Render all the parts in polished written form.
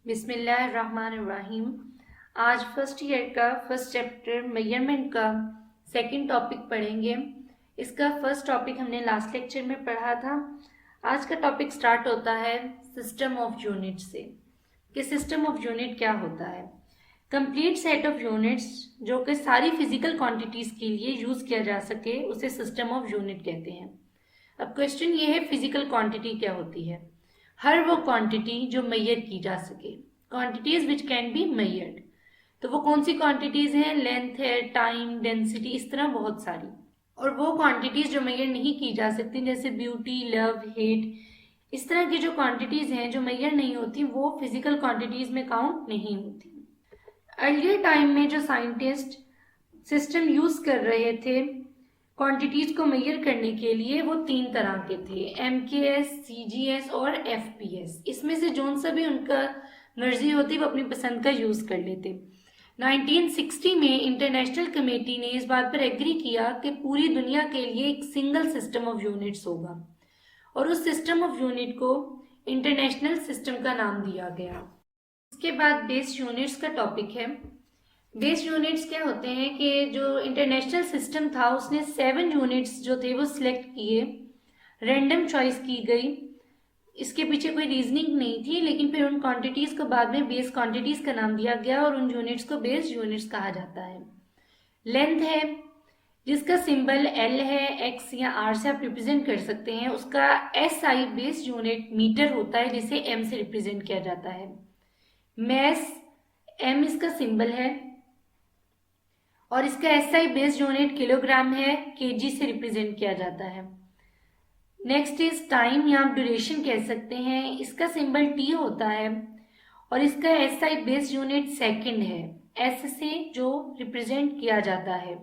बिस्मिल्लाहिर्रहमानिर्रहीम। आज first year का फर्स्ट चैप्टर मेजरमेंट का सेकंड टॉपिक पढ़ेंगे। इसका फर्स्ट टॉपिक हमने लास्ट लेक्चर में पढ़ा था। आज का टॉपिक स्टार्ट होता है सिस्टम ऑफ यूनिट से कि सिस्टम ऑफ यूनिट क्या होता है। कंप्लीट सेट ऑफ यूनिट्स जो कि सारी फिजिकल क्वांटिटीज़ के लिए यूज़ किया जा सके उसे सिस्टम ऑफ यूनिट कहते हैं। अब क्वेश्चन ये है फिजिकल क्वांटिटी क्या होती है। हर वो क्वांटिटी जो मेजर की जा सके, quantities which can be measured. तो वो कौन सी क्वांटिटीज हैं? लेंथ है, टाइम, डेंसिटी, इस तरह बहुत सारी। और वो क्वांटिटीज जो मेजर नहीं की जा सकती जैसे ब्यूटी, लव, हेट, इस तरह की जो क्वांटिटीज हैं जो मेजर नहीं होती वो फिजिकल क्वांटिटीज में काउंट नहीं होती। अर्लियर टाइम में जो साइंटिस्ट सिस्टम यूज कर रहे थे क्वांटिटीज को मेजर करने के लिए वो तीन तरह के थे, MKS, CGS और FPS। इसमें से जोन सा भी उनका मर्जी होती वो अपनी पसंद का यूज कर लेते। 1960 में इंटरनेशनल कमेटी ने इस बात पर एग्री किया कि पूरी दुनिया के लिए एक सिंगल सिस्टम ऑफ यूनिट्स होगा और उस सिस्टम ऑफ यूनिट को इंटरनेशनल सिस्टम का नाम दिया गया। इसके बाद बेस यूनिट्स का टॉपिक है। बेस यूनिट्स क्या होते हैं कि जो इंटरनेशनल सिस्टम था उसने 7 यूनिट्स जो थे वो सिलेक्ट किए, रैंडम चॉइस की गई। इसके पीछे कोई रीजनिंग नहीं थी, लेकिन फिर उन क्वांटिटीज को बाद में बेस क्वांटिटीज का नाम दिया गया और उन यूनिट्स को बेस यूनिट्स कहा जाता है। लेंथ है जिसका सिंबल L है, X या R से आप रिप्रेजेंट कर सकते हैं, उसका SI बेस यूनिट मीटर होता है जिसे M से रिप्रेजेंट किया जाता है। मैस M इसका सिंबल है और इसका SI बेस यूनिट किलोग्राम है, kg से रिप्रेजेंट किया जाता है। नेक्स्ट इज टाइम या आप ड्यूरेशन कह सकते हैं, इसका सिंबल T होता है और इसका SI बेस यूनिट सेकंड है, S से जो रिप्रेजेंट किया जाता है।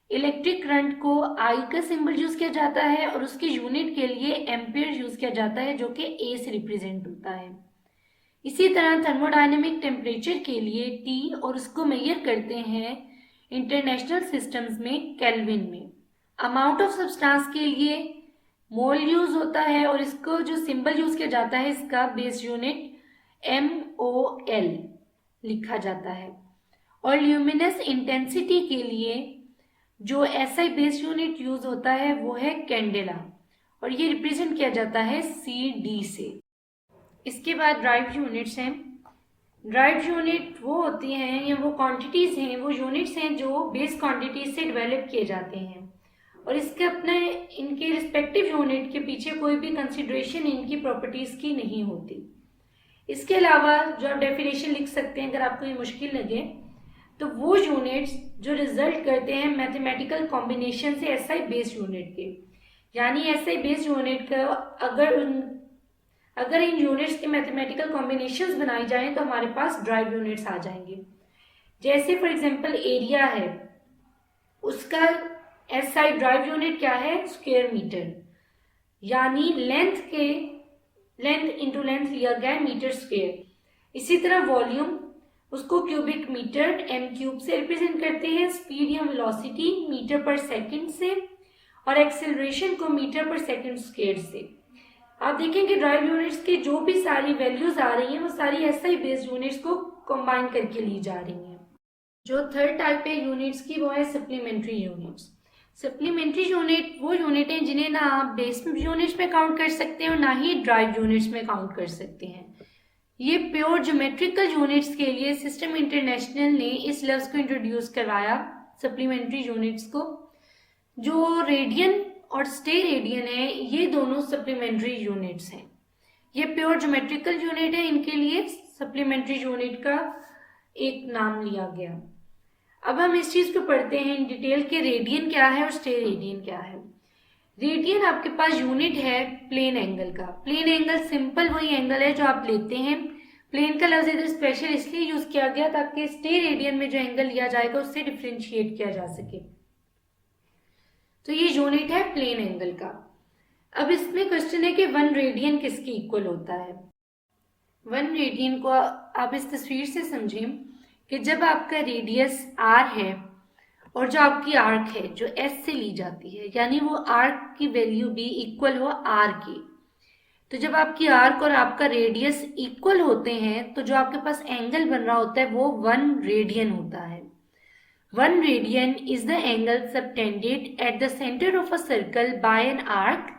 इलेक्ट्रिक करंट को I का सिंबल यूज किया जाता है और उसके यूनिट के लिए एम्पियर यूज किया जाता है जो कि A से रिप्रेजेंट होता है। इसी तरह थर्मोडायनेमिक टेम्परेचर के लिए T और उसको मेजर करते हैं इंटरनेशनल सिस्टम्स में केल्विन में। अमाउंट ऑफ सब्सटेंस के लिए मोल यूज होता है और इसको जो सिंबल यूज किया जाता है इसका बेस यूनिट MOL लिखा जाता है। और ल्यूमिनस इंटेंसिटी के लिए जो SI बेस यूनिट यूज होता है वो है कैंडेला और ये रिप्रेजेंट किया जाता है CD से। इसके बाद ड्राइव यूनिट्स हैं। ड्राइव यूनिट वो होती हैं या वो क्वांटिटीज़ हैं, वो यूनिट्स हैं जो बेस क्वांटिटीज से डेवलप किए जाते हैं और इसके अपने इनके रिस्पेक्टिव यूनिट के पीछे कोई भी कंसिडरेशन इनकी प्रॉपर्टीज़ की नहीं होती। इसके अलावा जो आप डेफिनेशन लिख सकते हैं अगर आपको ये मुश्किल लगे तो वो यूनिट्स जो रिजल्ट करते हैं मैथमेटिकल कॉम्बिनेशन से SI बेस यूनिट के, यानी SI बेस यूनिट का अगर इन यूनिट्स के मैथमेटिकल कॉम्बिनेशंस बनाई जाएं तो हमारे पास ड्राइव यूनिट्स आ जाएंगे। जैसे फॉर एग्जांपल एरिया है, उसका SI ड्राइव यूनिट क्या है? स्क्वायर मीटर, यानी लेंथ इंटू लेंथ लिया गया मीटर स्क्वायर। इसी तरह वॉल्यूम उसको क्यूबिक मीटर M³ से रिप्रेजेंट करते हैं, स्पीड या वेलोसिटी मीटर पर सेकंड से और एक्सेलरेशन को मीटर पर सेकंड स्क्वायर से। आप देखेंगे ड्राइव यूनिट्स की जो भी सारी वैल्यूज आ रही हैं वो सारी SI बेस्ड यूनिट्स को कंबाइन करके ली जा रही हैं। जो थर्ड टाइप है यूनिट्स की वो है सप्लीमेंट्री यूनिट्स। सप्लीमेंट्री यूनिट वो यूनिट हैं जिन्हें ना आप बेस यूनिट्स में काउंट कर सकते हैं और ना ही ड्राइव यूनिट्स में काउंट कर सकते हैं। ये प्योर ज्योमेट्रिकल यूनिट्स के लिए सिस्टम इंटरनेशनल ने इस लफ्ज को इंट्रोड्यूस करवाया, सप्लीमेंट्री यूनिट्स को। जो रेडियन और स्टे रेडियन है ये दोनों सप्लीमेंट्री यूनिट्स हैं। ये प्योर ज्योमेट्रिकल यूनिट है, इनके लिए सप्लीमेंट्री यूनिट का एक नाम लिया गया। अब हम इस चीज को पढ़ते हैं इन डिटेल के रेडियन क्या है और स्टे रेडियन क्या है। रेडियन आपके पास यूनिट है प्लेन एंगल का। प्लेन एंगल सिंपल वही एंगल है जो आप लेते हैं। प्लेन का लफ्ज इधर स्पेशल इसलिए यूज किया गया ताकि स्टे रेडियन में जो एंगल लिया जाएगा उससे डिफ्रेंशिएट किया जा सके। तो ये यूनिट है प्लेन एंगल का। अब इसमें क्वेश्चन है कि 1 रेडियन किसके इक्वल होता है। 1 रेडियन को आप इस तस्वीर से समझें कि जब आपका रेडियस R है और जो आपकी आर्क है जो S से ली जाती है, यानी वो आर्क की वैल्यू भी इक्वल हो R की, तो जब आपकी आर्क और आपका रेडियस इक्वल होते हैं तो जो आपके पास एंगल बन रहा होता है वो 1 रेडियन होता है। 1 radian is the angle subtended at the center of a circle by an arc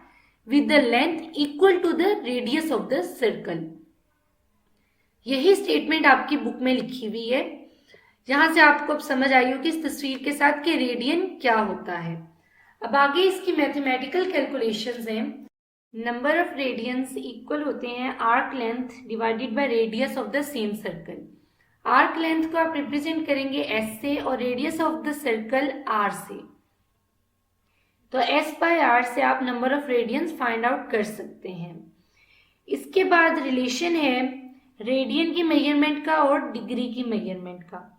with the length equal to the radius of the circle। यही स्टेटमेंट आपकी बुक में लिखी हुई है। यहां से आपको अब समझ आई हो कि इस तस्वीर के साथ कि रेडियन क्या होता है। अब आगे इसकी मैथमेटिकल कैलकुलेशंस हैं। नंबर ऑफ रेडियंस इक्वल होते हैं arc length divided by radius of the same circle. Arc length को आप रिप्रेजेंट करेंगे S से और radius of the circle R से। तो S बाय R से आप number of radians find out कर सकते हैं। इसके बाद रिलेशन है रेडियन की मेजरमेंट का और डिग्री की मेजरमेंट का।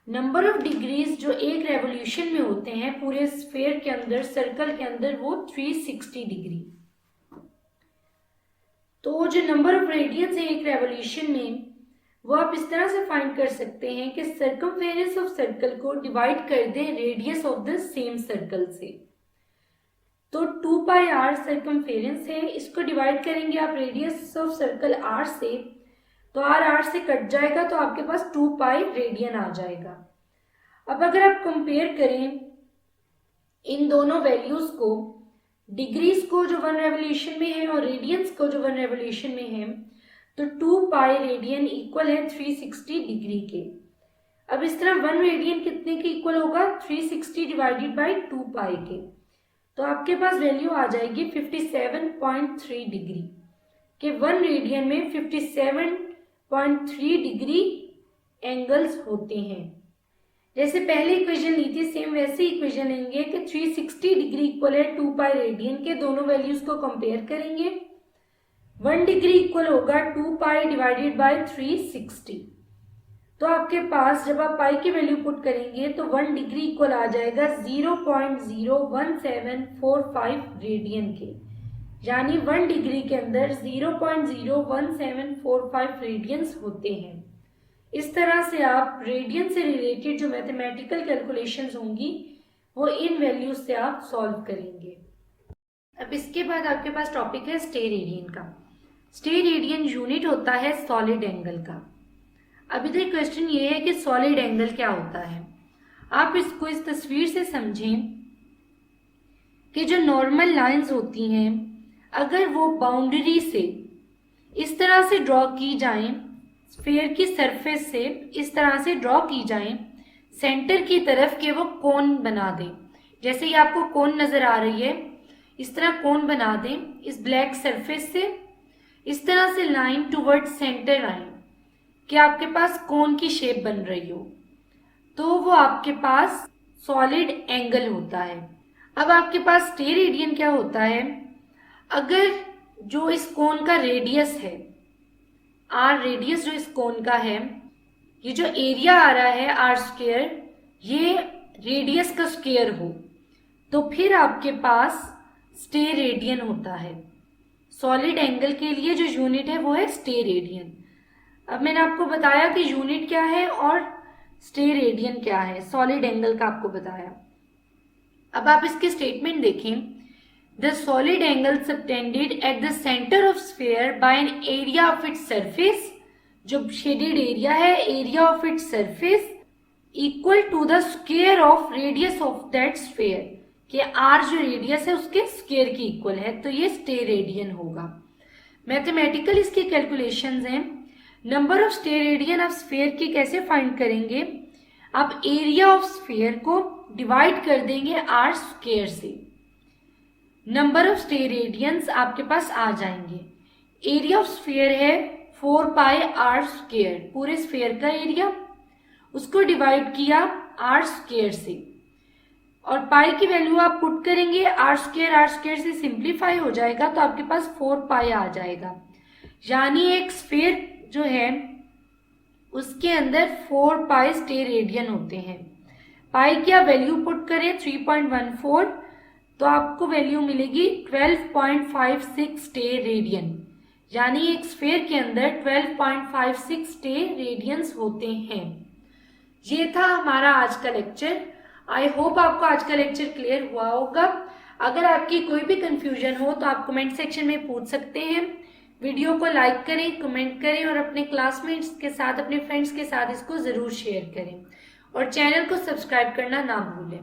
नंबर ऑफ डिग्रीज जो एक रेवोल्यूशन में होते हैं पूरे स्फीयर के अंदर, सर्कल के अंदर, वो 360 डिग्री। तो जो नंबर ऑफ रेडियंस है एक रेवोल्यूशन में, वो आप इस तरह से फाइंड कर सकते हैं कि सर्कमफेरेंस ऑफ सर्कल को डिवाइड कर दें radius of the same circle से। तो 2 पाई r सर्कमफेरेंस है, इसको डिवाइड करेंगे आप रेडियस ऑफ सर्कल r से, तो r से कट जाएगा तो आपके पास 2 पाई रेडियन आ जाएगा। अब अगर आप कंपेयर करें इन दोनों वैल्यूज को, डिग्रीज को जो 1 रेवोल्यूशन में है और रेडियंस को जो 1 रेवोल्यूशन में है, तो 2 पाई रेडियन इक्वल है 360 डिग्री के। अब इस तरह 1 रेडियन कितने के इक्वल होगा? 360 डिवाइडेड बाई 2 पाई के। तो आपके पास वैल्यू आ जाएगी 57.3 डिग्री के 1 रेडियन में 57.3 डिग्री एंगल्स होते हैं। जैसे पहले इक्वेशन ली थी सेम वैसे इक्वेशन लेंगे कि 360 डिग्री इक्वल है 2 पाई रेडियन के। दोनों वैल्यूज को कंपेयर करेंगे। 1 डिग्री इक्वल होगा 2 पाई डिवाइडेड बाय 360। तो आपके पास जब आप पाई की वैल्यू पुट करेंगे तो 1 डिग्री इक्वल आ जाएगा 0.01745 रेडियन के, यानी 1 डिग्री के अंदर 0.01745 रेडियंस होते हैं। इस तरह से आप रेडियन से रिलेटेड जो मैथमेटिकल कैलकुलेशंस होंगी वो इन वैल्यूज से आप सॉल्व करेंगे। अब इसके बाद आपके पास टॉपिक है स्टे रेडियन का। स्टे रेडियन यूनिट होता है सॉलिड एंगल का। अब इधर क्वेश्चन ये है कि सॉलिड एंगल क्या होता है। आप इसको इस तस्वीर से समझें कि जो नॉर्मल लाइंस होती हैं अगर वो बाउंड्री से इस तरह से ड्रॉ की जाएं, स्फीयर की सरफेस से इस तरह से ड्रॉ की जाएं सेंटर की तरफ के वो कोन बना दें। जैसे ये आपको कोन नजर आ रही है, इस तरह कोन बना दें इस ब्लैक सरफेस से, इस तरह से लाइन टुवर्ड सेंटर आए कि आपके पास कोन की शेप बन रही हो, तो वो आपके पास सॉलिड एंगल होता है। अब आपके पास स्टे रेडियन क्या होता है? अगर जो इस कोन का रेडियस है, आर रेडियस जो इस कोन का है, ये जो एरिया आ रहा है आर स्क्वायर, ये रेडियस का स्क्वायर हो, तो फिर आपके पास स्टे रेडियन होता है। सॉलिड एंगल के लिए जो यूनिट है वो है स्टे रेडियन। अब मैंने आपको बताया कि यूनिट क्या है और स्टे रेडियन क्या है, सॉलिड एंगल का आपको बताया। अब आप इसके स्टेटमेंट देखें। The solid angle subtended at the centre of sphere by an area of its surface, जो शेडेड एरिया है, area of its surface equal to the square of radius of that sphere, कि R जो radius है उसके square की equal है, तो ये स्टे रेडियन होगा। मैथमेटिकल इसकी कैलकुलेशंस हैं। नंबर ऑफ स्टे रेडियन आप स्फीयर की कैसे फाइंड करेंगे? आप एरिया ऑफ स्फीयर को डिवाइड कर देंगे आर स्क्वायर से, नंबर ऑफ स्टे रेडियंस आपके पास आ जाएंगे। एरिया ऑफ स्फीयर है 4 पाई आर स्क्वायर, पूरे स्फीयर का एरिया, उसको डिवाइड किया आर स्क्वायर से, और पाई की वैल्यू आप पुट करेंगे आर स्क्वायर से सिंप्लीफाई हो जाएगा, तो आपके पास 4 पाई आ जाएगा। यानी एक स्फीयर जो है उसके अंदर 4 पाई स्टे रेडियन होते हैं। पाई की आप वैल्यू पुट करें 3.14, तो आपको वैल्यू मिलेगी 12.56 स्टे रेडियन, यानी एक स्फीयर के अंदर 12.56 स्टे रेडियंस होते हैं। ये था हमारा आज का लेक्चर। आई होप आपको आज का लेक्चर क्लियर हुआ होगा। अगर आपकी कोई भी कंफ्यूजन हो तो आप कमेंट सेक्शन में पूछ सकते हैं। वीडियो को लाइक करें, कमेंट करें और अपने क्लासमेट्स के साथ, अपने फ्रेंड्स के साथ इसको ज़रूर शेयर करें और चैनल को सब्सक्राइब करना ना भूलें।